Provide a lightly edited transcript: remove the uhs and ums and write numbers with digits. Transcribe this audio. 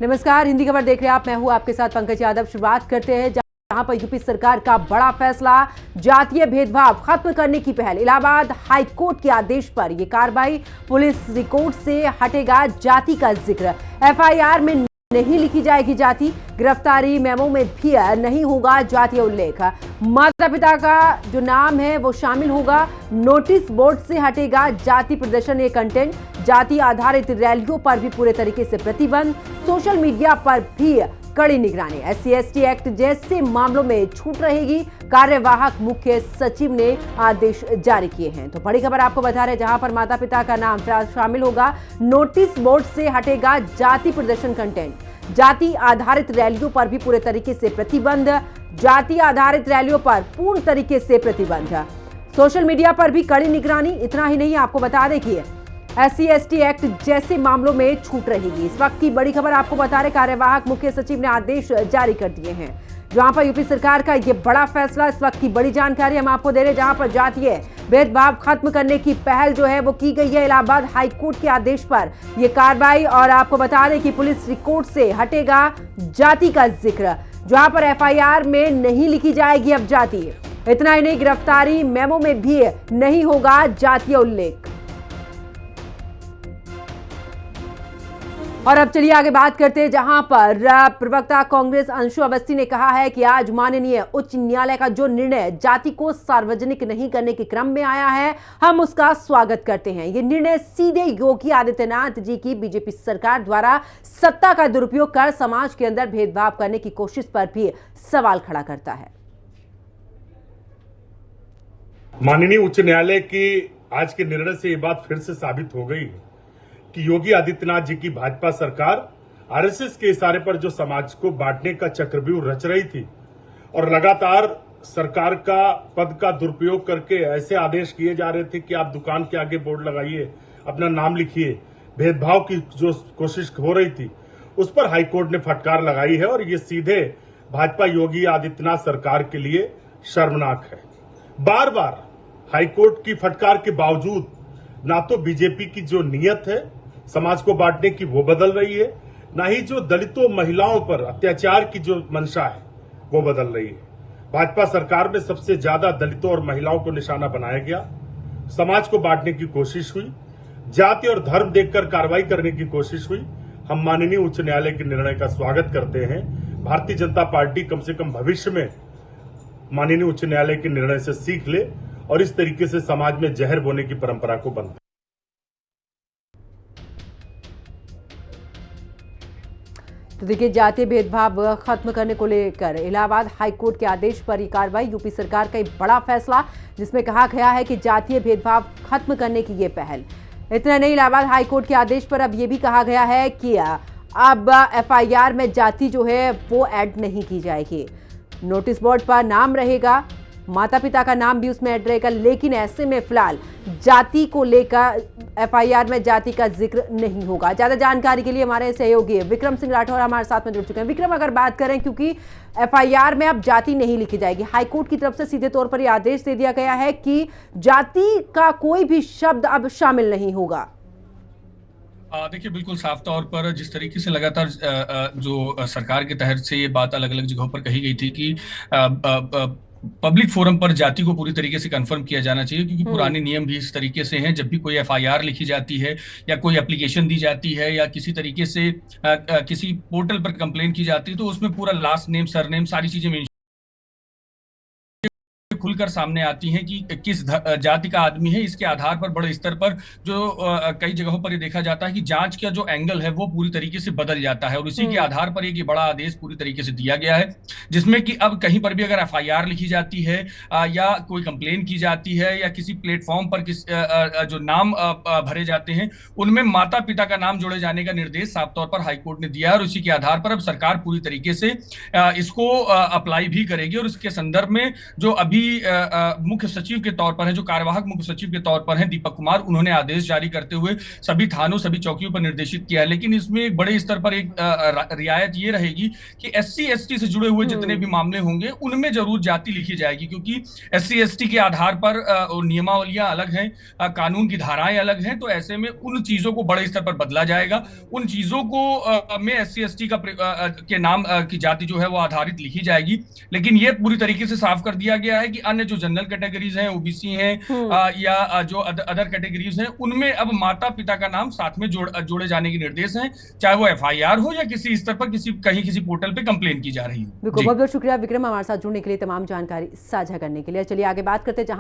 नमस्कार, हिंदी खबर देख रहे हैं आप। मैं हूं आपके साथ पंकज यादव। शुरुआत करते हैं जहां पर यूपी सरकार का बड़ा फैसला, जातीय भेदभाव खत्म करने की पहल। इलाहाबाद हाई कोर्ट के आदेश पर यह कार्रवाई। पुलिस रिकॉर्ड से हटेगा जाति का जिक्र। एफआईआर में नहीं लिखी जाएगी जाति। गिरफ्तारी मेमो में भी नहीं होगा जातीय उल्लेख। माता पिता का जो नाम है वो शामिल होगा। नोटिस बोर्ड से हटेगा जाति प्रदर्शन ये कंटेंट। जाति आधारित रैलियों पर भी पूरे तरीके से प्रतिबंध। सोशल मीडिया पर भी कड़ी निगरानी। SC/ST एक्ट जैसे मामलों में छूट रहेगी। कार्यवाहक मुख्य सचिव ने आदेश जारी किए हैं। तो बड़ी खबर आपको बता रहे हैं, जहां पर माता पिता का नाम शामिल होगा। नोटिस बोर्ड से हटेगा जाति प्रदर्शन कंटेंट। जाति आधारित रैलियों पर भी पूरे तरीके से प्रतिबंध। जाति आधारित रैलियों पर पूर्ण तरीके से प्रतिबंध। सोशल मीडिया पर भी कड़ी निगरानी। इतना ही नहीं, आपको बता दें कि SC/ST एक्ट जैसे मामलों में छूट रहेगी। इस वक्त की बड़ी खबर आपको बता रहे, कार्यवाहक मुख्य सचिव ने आदेश जारी कर दिए हैं, जहां पर यूपी सरकार का यह बड़ा फैसला। इस वक्त की बड़ी जानकारी हम आपको दे रहे हैं, जहां पर जातीय भेदभाव खत्म करने की पहल जो है वो की गई है। इलाहाबाद हाई कोर्ट के आदेश पर यह कार्रवाई। और आपको बता दें कि पुलिस रिकॉर्ड से हटेगा जाति का जिक्र, जहां पर FIR में नहीं लिखी जाएगी अब जाति। इतना ही नहीं, गिरफ्तारी मेमो में भी नहीं होगा जातीय उल्लेख। और अब चलिए आगे बात करते हैं, जहां पर प्रवक्ता कांग्रेस अंशु अवस्थी ने कहा है कि आज माननीय उच्च न्यायालय का जो निर्णय जाति को सार्वजनिक नहीं करने के क्रम में आया है, हम उसका स्वागत करते हैं। यह निर्णय सीधे योगी आदित्यनाथ जी की बीजेपी सरकार द्वारा सत्ता का दुरुपयोग कर समाज के अंदर भेदभाव करने की कोशिश पर भी सवाल खड़ा करता है। माननीय उच्च न्यायालय के आज के निर्णय से यह बात फिर से साबित हो गई है कि योगी आदित्यनाथ जी की भाजपा सरकार RSS के इशारे पर जो समाज को बांटने का चक्रव्यूह रच रही थी और लगातार सरकार का पद का दुरुपयोग करके ऐसे आदेश किए जा रहे थे कि आप दुकान के आगे बोर्ड लगाइए, अपना नाम लिखिए, भेदभाव की जो कोशिश हो रही थी उस पर हाईकोर्ट ने फटकार लगाई है। और ये सीधे भाजपा योगी आदित्यनाथ सरकार के लिए शर्मनाक है। बार बार हाईकोर्ट की फटकार के बावजूद ना तो बीजेपी की जो नीयत है समाज को बांटने की वो बदल रही है, ना ही जो दलितों महिलाओं पर अत्याचार की जो मंशा है वो बदल रही है। भाजपा सरकार में सबसे ज्यादा दलितों और महिलाओं को निशाना बनाया गया। समाज को बांटने की कोशिश हुई, जाति और धर्म देखकर कार्रवाई करने की कोशिश हुई। हम माननीय उच्च न्यायालय के निर्णय का स्वागत करते हैं। भारतीय जनता पार्टी कम से कम भविष्य में माननीय उच्च न्यायालय के निर्णय से सीख ले और इस तरीके से समाज में जहर बोने की परंपरा को बंद करे। तो देखिए, जातीय भेदभाव खत्म करने को लेकर इलाहाबाद हाईकोर्ट के आदेश पर यह कार्रवाई। यूपी सरकार का एक बड़ा फैसला, जिसमें कहा गया है कि जातीय भेदभाव खत्म करने की ये पहल। इतना नहीं, इलाहाबाद हाईकोर्ट के आदेश पर अब ये भी कहा गया है कि अब FIR में जाति जो है वो ऐड नहीं की जाएगी। नोटिस बोर्ड पर नाम रहेगा, माता पिता का नाम भी उसमें ऐड रहेगा, लेकिन ऐसे में फिलहाल जाति को लेकर FIR में जाति का जिक्र नहीं होगा। ज्यादा जानकारी के लिए हमारे सहयोगी विक्रम सिंह राठौर हमारे साथ में जुड़ चुके हैं। विक्रम, अगर बात करें, क्योंकि FIR में अब जाति नहीं लिखी जाएगी, हाईकोर्ट की तरफ से सीधे तौर पर यह आदेश दे दिया गया है कि जाति का कोई भी शब्द अब शामिल नहीं होगा। देखिए, बिल्कुल साफ तौर पर जिस तरीके से लगातार जो सरकार के तहत से ये बात अलग अलग जगहों पर कही गई थी कि पब्लिक फोरम पर जाति को पूरी तरीके से कंफर्म किया जाना चाहिए, क्योंकि पुराने नियम भी इस तरीके से हैं। जब भी कोई FIR लिखी जाती है या कोई एप्लीकेशन दी जाती है या किसी तरीके से किसी पोर्टल पर कंप्लेन की जाती है, तो उसमें पूरा लास्ट नेम, सरनेम, सारी चीजें खुलकर सामने आती हैं कि किस जाति का आदमी है। इसके आधार पर बड़े स्तर पर जो कई जगहों पर ये देखा जाता है कि जांच का जो एंगल है वो पूरी तरीके से बदल जाता है, और इसी के आधार पर एक बड़ा आदेश पूरी तरीके से दिया गया है, जिसमें कि अब कहीं पर भी अगर FIR लिखी जाती है या कोई कंप्लेन की जाती है या किसी प्लेटफॉर्म पर जो नाम भरे जाते हैं उनमें माता पिता का नाम जोड़े जाने का निर्देश साफ तौर पर हाईकोर्ट ने दिया है। और इसी के आधार पर अब सरकार पूरी तरीके से इसको अप्लाई भी करेगी। और इसके संदर्भ में जो अभी मुख्य सचिव के तौर पर है, जो कार्यवाहक मुख्य सचिव के तौर पर हैं दीपक कुमार, उन्होंने आदेश जारी करते हुए सभी थानों सभी चौकियों पर निर्देशित किया है। लेकिन इसमें एक बड़े स्तर पर एक रियायत ये रहेगी कि एससी एसटी से जुड़े हुए जितने भी मामले होंगे उनमें जरूर जाति लिखी जाएगी, क्योंकि एससी एसटी के आधार पर नियमावलियां अलग हैं, कानून की धाराएं अलग हैं। तो ऐसे में उन चीजों को बड़े स्तर पर बदला जाएगा। उन चीजों को में एससी एसटी के नाम की जाति जो है वो आधारित लिखी जाएगी। लेकिन ये पूरी तरीके से साफ कर दिया गया है कि अन्य जो जनरल कैटेगरीज हैं, ओबीसी हैं या जो अदर कैटेगरीज हैं, उनमें अब माता पिता का नाम साथ में जोड़े जाने के निर्देश हैं, चाहे वो एफआईआर हो या किसी स्तर पर किसी पोर्टल पे कंप्लेन की जा रही है। बिल्कुल, बहुत बहुत शुक्रिया विक्रम हमारे साथ जुड़ने के लिए, तमाम जानकारी साझा करने के लिए। चलिए आगे बात करते हैं। जहां